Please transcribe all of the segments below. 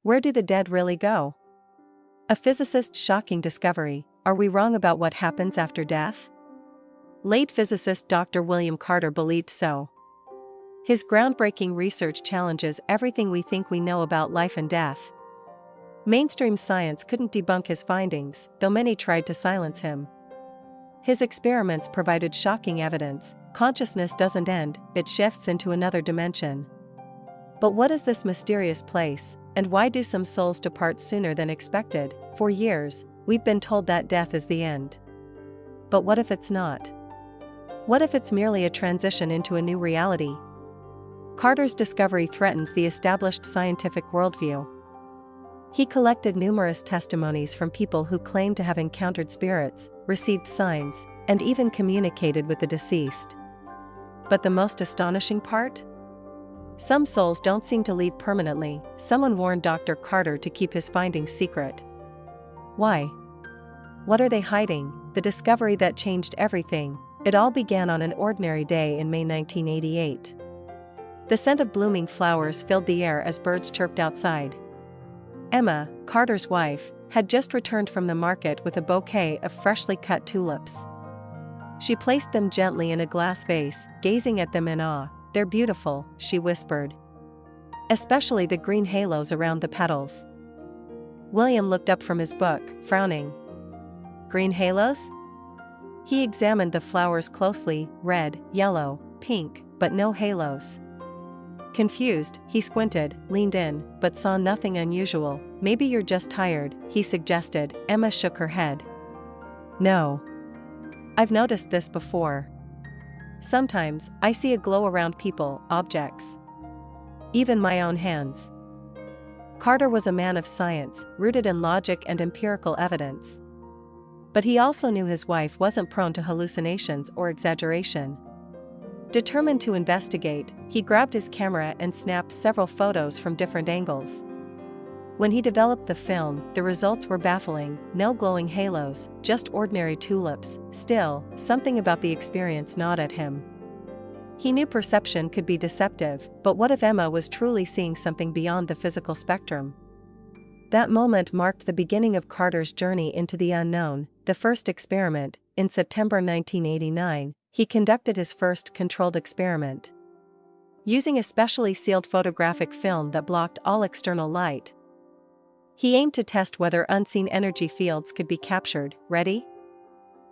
Where do the dead really go? A physicist's shocking discovery. Are we wrong about what happens after death? Late physicist Dr. William Carter believed so. His groundbreaking research challenges everything we think we know about life and death. Mainstream science couldn't debunk his findings, though many tried to silence him. His experiments provided shocking evidence. Consciousness doesn't end, it shifts into another dimension. But what is this mysterious place, and why do some souls depart sooner than expected? For years, we've been told that death is the end. But what if it's not? What if it's merely a transition into a new reality? Carter's discovery threatens the established scientific worldview. He collected numerous testimonies from people who claimed to have encountered spirits, received signs, and even communicated with the deceased. But the most astonishing part? Some souls don't seem to leave permanently. Someone warned Dr. Carter to keep his findings secret. Why? What are they hiding? The discovery that changed everything. It all began on an ordinary day in May 1988. The scent of blooming flowers filled the air as birds chirped outside. Emma, Carter's wife, had just returned from the market with a bouquet of freshly cut tulips. She placed them gently in a glass vase, gazing at them in awe. "They're beautiful," she whispered. "Especially the green halos around the petals." William looked up from his book, frowning. "Green halos?" He examined the flowers closely, red, yellow, pink, but no halos. Confused, he squinted, leaned in, but saw nothing unusual. "Maybe you're just tired," he suggested. Emma shook her head. "No. I've noticed this before. Sometimes, I see a glow around people, objects. Even my own hands." Carter was a man of science, rooted in logic and empirical evidence. But he also knew his wife wasn't prone to hallucinations or exaggeration. Determined to investigate, he grabbed his camera and snapped several photos from different angles. When he developed the film, the results were baffling. No glowing halos, just ordinary tulips. Still, something about the experience gnawed at him. He knew perception could be deceptive, but what if Emma was truly seeing something beyond the physical spectrum? That moment marked the beginning of Carter's journey into the unknown. The first experiment, in September 1989, he conducted his first controlled experiment. Using a specially sealed photographic film that blocked all external light, he aimed to test whether unseen energy fields could be captured. "Ready?"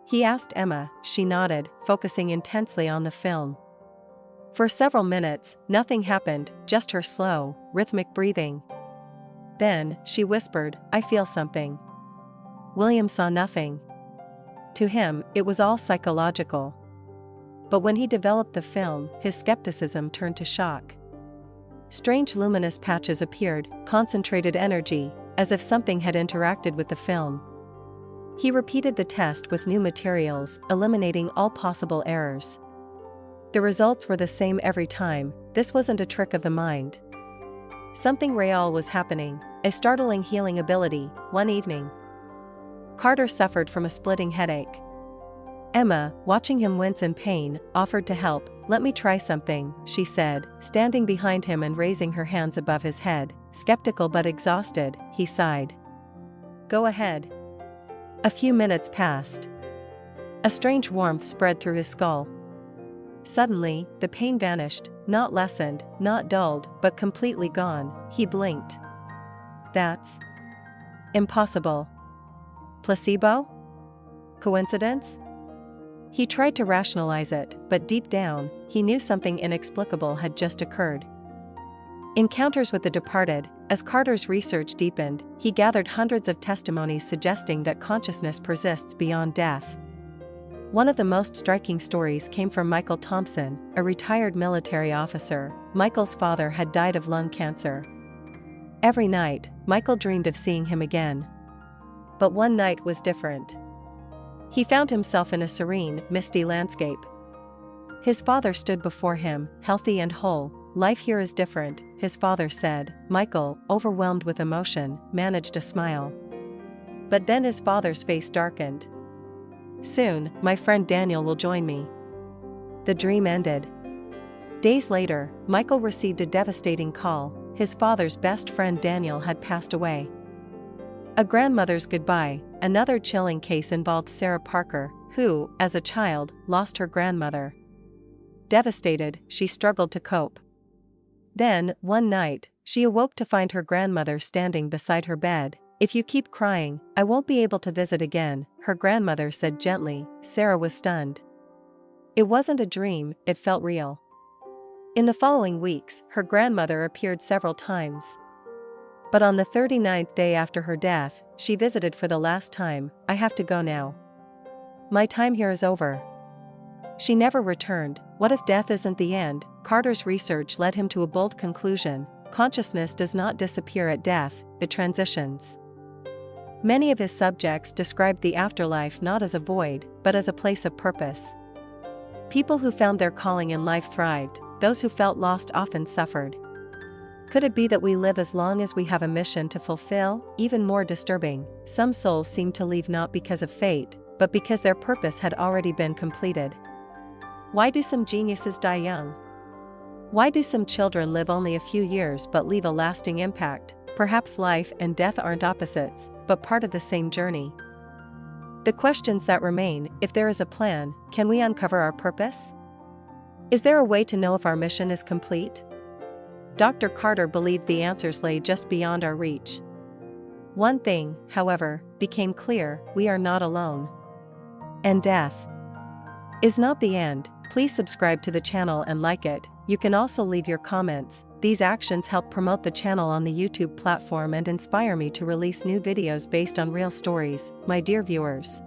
he asked Emma. She nodded, focusing intensely on the film. For several minutes, nothing happened, just her slow, rhythmic breathing. Then, she whispered, "I feel something." William saw nothing. To him, it was all psychological. But when he developed the film, his skepticism turned to shock. Strange luminous patches appeared, concentrated energy, as if something had interacted with the film. He repeated the test with new materials, eliminating all possible errors. The results were the same every time. This wasn't a trick of the mind. Something real was happening, a startling healing ability. One evening, Carter suffered from a splitting headache. Emma, watching him wince in pain, offered to help. "Let me try something," she said, standing behind him and raising her hands above his head. Skeptical but exhausted, he sighed. "Go ahead." A few minutes passed. A strange warmth spread through his skull. Suddenly, the pain vanished, not lessened, not dulled, but completely gone. He blinked. "That's impossible. Placebo? Coincidence?" He tried to rationalize it, but deep down, he knew something inexplicable had just occurred. Encounters with the departed. As Carter's research deepened, he gathered hundreds of testimonies suggesting that consciousness persists beyond death. One of the most striking stories came from Michael Thompson, a retired military officer. Michael's father had died of lung cancer. Every night, Michael dreamed of seeing him again. But one night was different. He found himself in a serene, misty landscape. His father stood before him, healthy and whole. "Life here is different," his father said. Michael, overwhelmed with emotion, managed a smile. But then his father's face darkened. "Soon, my friend Daniel will join me." The dream ended. Days later, Michael received a devastating call. his father's best friend Daniel had passed away. A grandmother's goodbye. Another chilling case involved Sarah Parker, who, as a child, lost her grandmother. Devastated, she struggled to cope. Then, one night, she awoke to find her grandmother standing beside her bed. "If you keep crying, I won't be able to visit again," her grandmother said gently. Sarah was stunned. It wasn't a dream, it felt real. In the following weeks, her grandmother appeared several times. But on the 39th day after her death, she visited for the last time. "I have to go now. My time here is over." She never returned. What if death isn't the end? Carter's research led him to a bold conclusion. Consciousness does not disappear at death, it transitions. Many of his subjects described the afterlife not as a void, but as a place of purpose. People who found their calling in life thrived, those who felt lost often suffered. Could it be that we live as long as we have a mission to fulfill? Even more disturbing, some souls seem to leave not because of fate, but because their purpose had already been completed. Why do some geniuses die young? Why do some children live only a few years but leave a lasting impact? Perhaps life and death aren't opposites, but part of the same journey. The questions that remain: if there is a plan, can we uncover our purpose? Is there a way to know if our mission is complete? Dr. Carter believed the answers lay just beyond our reach. One thing, however, became clear: we are not alone. And death is not the end. Please subscribe to the channel and like it. You can also leave your comments. These actions help promote the channel on the YouTube platform and inspire me to release new videos based on real stories. My dear viewers,